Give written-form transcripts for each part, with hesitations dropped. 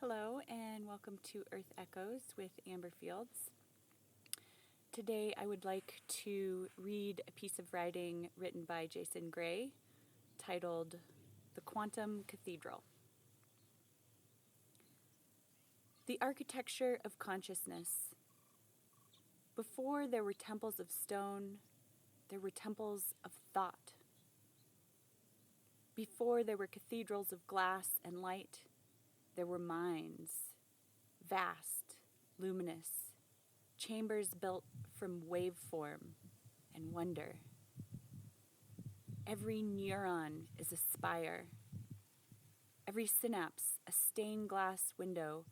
Hello and welcome to Earth Echoes with Amber Fields. Today I would like to read a piece of writing written by Jason Gray titled The Quantum Cathedral. The architecture of consciousness. Before there were temples of stone, there were temples of thought. Before there were cathedrals of glass and light, there were minds, vast, luminous, chambers built from waveform and wonder. Every neuron is a spire, every synapse a stained glass window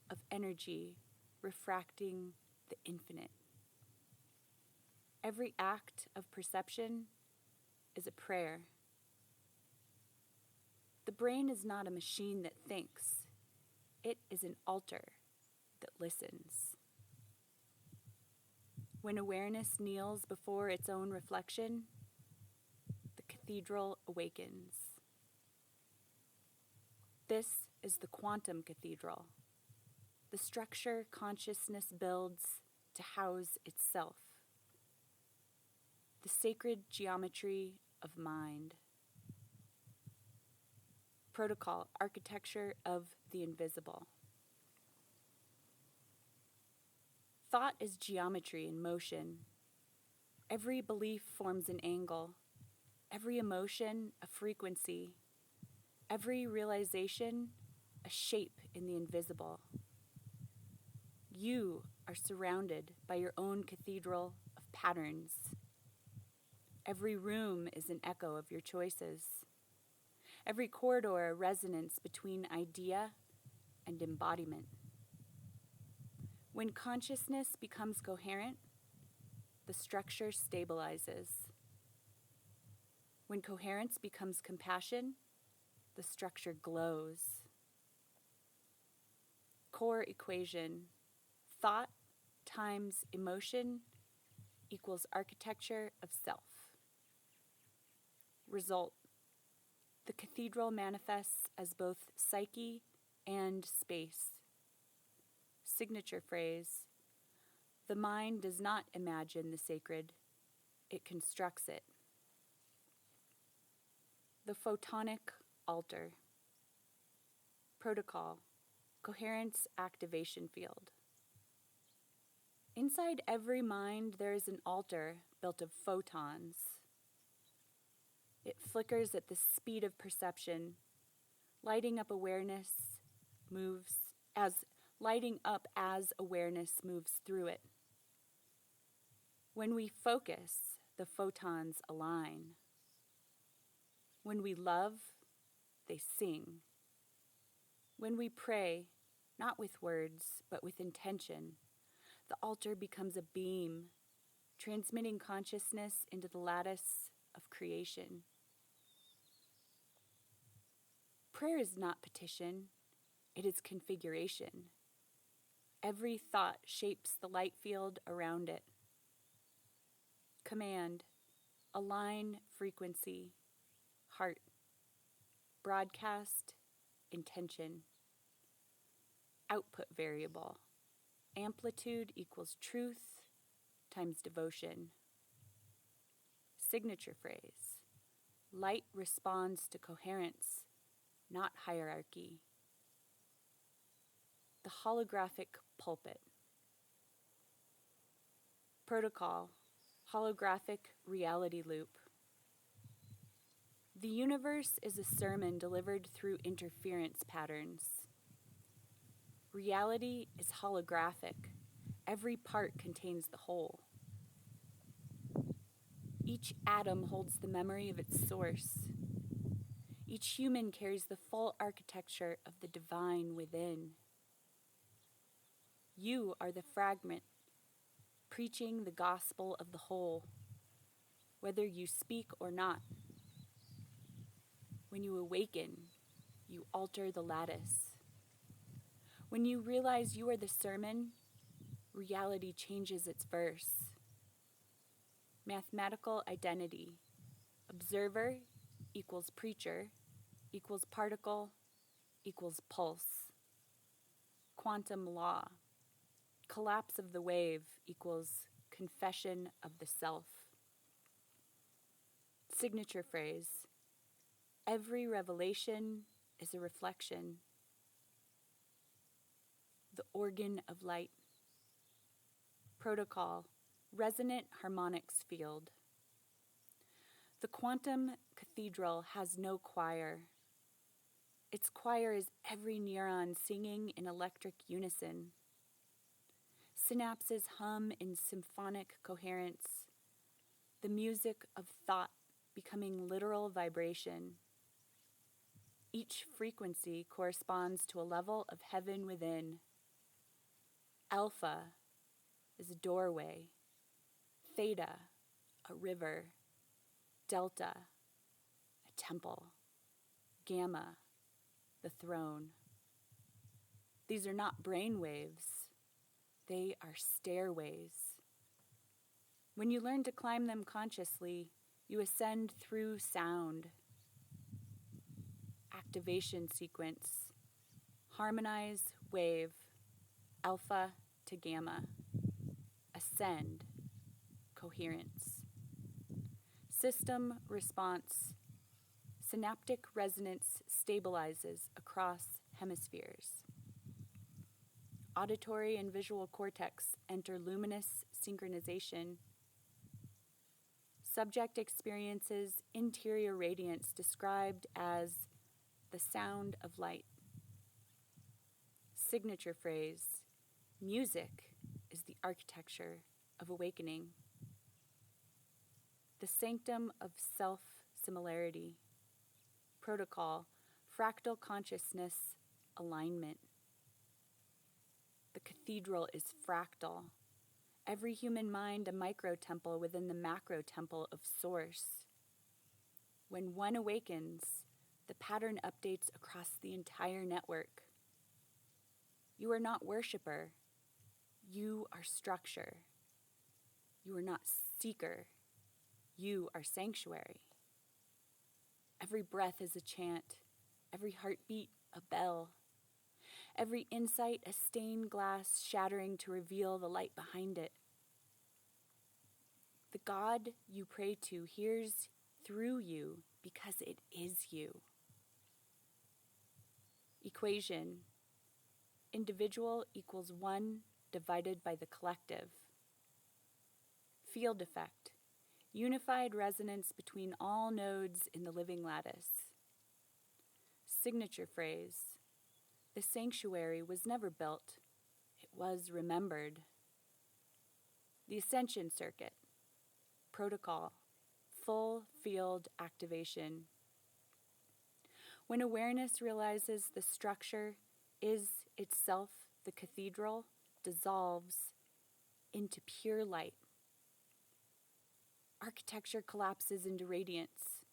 of energy refracting the infinite. Every act of perception is a prayer. The brain is not a machine that thinks. It is an altar that listens. When awareness kneels before its own reflection, the cathedral awakens. This is the Quantum Cathedral, the structure consciousness builds to house itself, the sacred geometry of mind. Protocol, architecture of the invisible. Thought is geometry in motion. Every belief forms an angle, every emotion a frequency, every realization a shape in the invisible. You are surrounded by your own cathedral of patterns. Every room is an echo of your choices. Every corridor a resonance between idea and embodiment. When consciousness becomes coherent, the structure stabilizes. When coherence becomes compassion, the structure glows. Core equation: thought times emotion equals architecture of self. Result: the cathedral manifests as both psyche and space. Signature phrase: the mind does not imagine the sacred, it constructs it. The photonic altar. Protocol: coherence activation field. Inside every mind there is an altar built of photons. It flickers at the speed of perception, lighting up as awareness moves through it. When we focus, the photons align. When we love, they sing. When we pray, not with words, but with intention, the altar becomes a beam, transmitting consciousness into the lattice of creation. Prayer is not petition, it is configuration. Every thought shapes the light field around it. Command: align frequency, heart. Broadcast: intention. Output variable: amplitude equals truth times devotion. Signature phrase: light responds to coherence, not hierarchy. The holographic pulpit. Protocol: holographic reality loop. The universe is a sermon delivered through interference patterns. Reality is holographic. Every part contains the whole. Each atom holds the memory of its source. Each human carries the full architecture of the divine within. You are the fragment, preaching the gospel of the whole, whether you speak or not. When you awaken, you alter the lattice. When you realize you are the sermon, reality changes its verse. Mathematical identity: observer equals preacher equals particle equals pulse. quantum law. Collapse of the wave equals confession of the self. Signature phrase: every revelation is a reflection. The organ of light. Protocol: resonant harmonics field. The Quantum Cathedral has no choir. Its choir is every neuron singing in electric unison. Synapses hum in symphonic coherence, the music of thought becoming literal vibration. Each frequency corresponds to a level of heaven within. Alpha is a doorway, theta, a river, delta, a temple, gamma, the throne. These are not brain waves. They are stairways. When you learn to climb them consciously, you ascend through sound. Activation sequence. Harmonize wave, alpha to gamma. Ascend, coherence. System response. Synaptic resonance stabilizes across hemispheres. Auditory and visual cortex enter luminous synchronization. Subject experiences interior radiance described as the sound of light. Signature phrase: music is the architecture of awakening. The sanctum of self-similarity. Protocol: fractal consciousness alignment. The cathedral is fractal. Every human mind a micro-temple within the macro-temple of Source. When one awakens, the pattern updates across the entire network. You are not worshiper. You are structure. You are not seeker. You are sanctuary. Every breath is a chant. Every heartbeat a bell. Every insight a stained glass shattering to reveal the light behind it. The God you pray to hears through you because it is you. Equation: individual equals one divided by the collective. Field effect: unified resonance between all nodes in the living lattice. Signature phrase: the sanctuary was never built, it was remembered. The ascension circuit. Protocol: full field activation. When awareness realizes the structure is itself the cathedral, dissolves into pure light. Architecture collapses into radiance.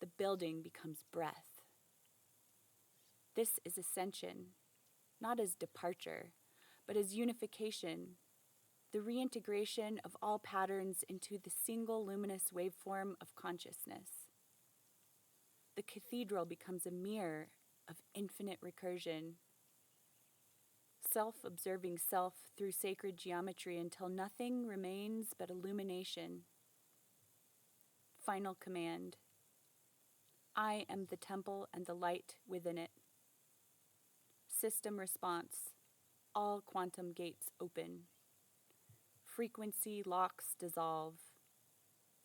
The building becomes breath. This is ascension, not as departure, but as unification, the reintegration of all patterns into the single luminous waveform of consciousness. The cathedral becomes a mirror of infinite recursion, self-observing self through sacred geometry until nothing remains but illumination. Final command: I am the temple and the light within it. System response: all quantum gates open. Frequency locks dissolve.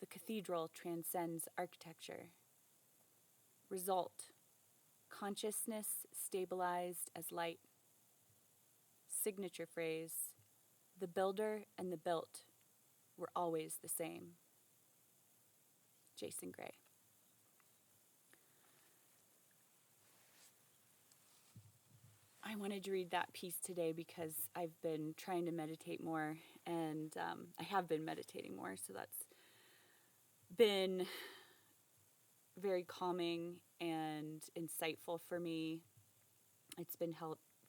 The cathedral transcends architecture. Result: consciousness stabilized as light. Signature phrase: the builder and the built were always the same. Jason Gray. I wanted to read that piece today because I've been trying to meditate more, and I have been meditating more, so that's been very calming and insightful for me. It's been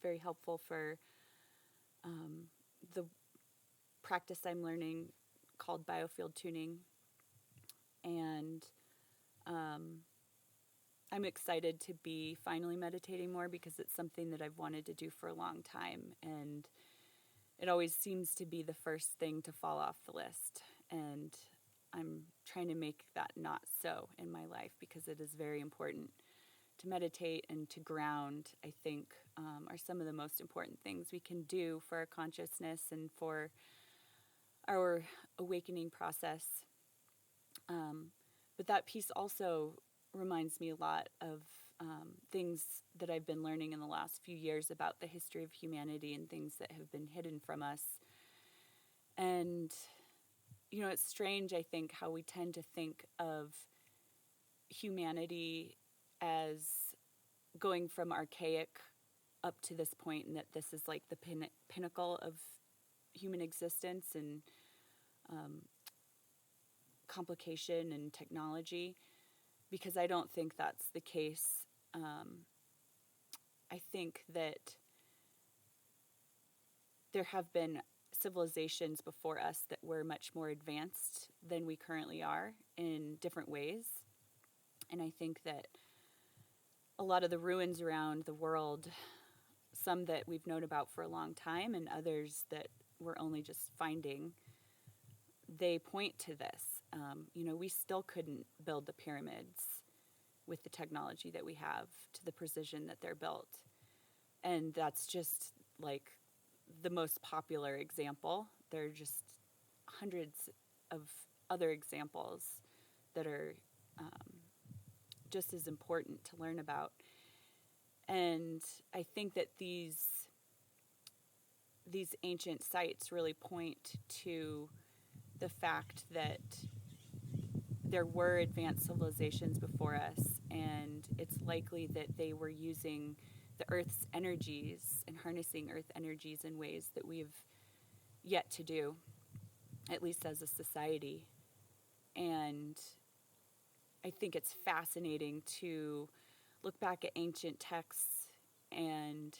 very helpful for the practice I'm learning called biofield tuning, and I'm excited to be finally meditating more because it's something that I've wanted to do for a long time, and it always seems to be the first thing to fall off the list. And I'm trying to make that not so in my life, because it is very important to meditate and to ground, I think, are some of the most important things we can do for our consciousness and for our awakening process. But that piece also reminds me a lot of things that I've been learning in the last few years about the history of humanity and things that have been hidden from us. And, you know, it's strange, I think, how we tend to think of humanity as going from archaic up to this point, and that this is like the pinnacle of human existence and complication and technology, because I don't think that's the case. I think that there have been civilizations before us that were much more advanced than we currently are in different ways. And I think that a lot of the ruins around the world, some that we've known about for a long time and others that we're only just finding, they point to this. You know, we still couldn't build the pyramids with the technology that we have to the precision that they're built. And that's just like the most popular example. There are just hundreds of other examples that are just as important to learn about. And I think that these ancient sites really point to the fact that there were advanced civilizations before us, and it's likely that they were using the Earth's energies and harnessing Earth energies in ways that we've yet to do, at least as a society. And I think it's fascinating to look back at ancient texts and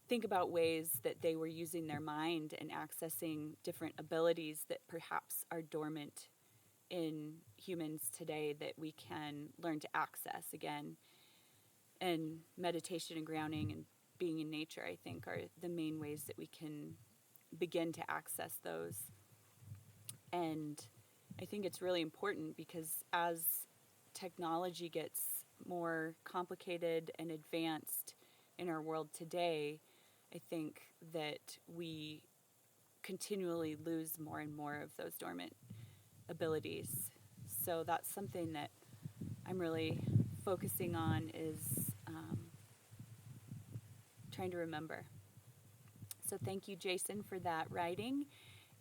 think about ways that they were using their mind and accessing different abilities that perhaps are dormant in humans today that we can learn to access again. And meditation and grounding and being in nature, I think, are the main ways that we can begin to access those. And I think it's really important because as technology gets more complicated and advanced in our world today, I think that we continually lose more and more of those dormant abilities. So that's something that I'm really focusing on, is trying to remember. So thank you, Jason, for that writing,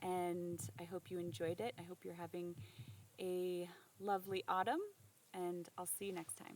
and I hope you enjoyed it. I hope you're having a lovely autumn, and I'll see you next time.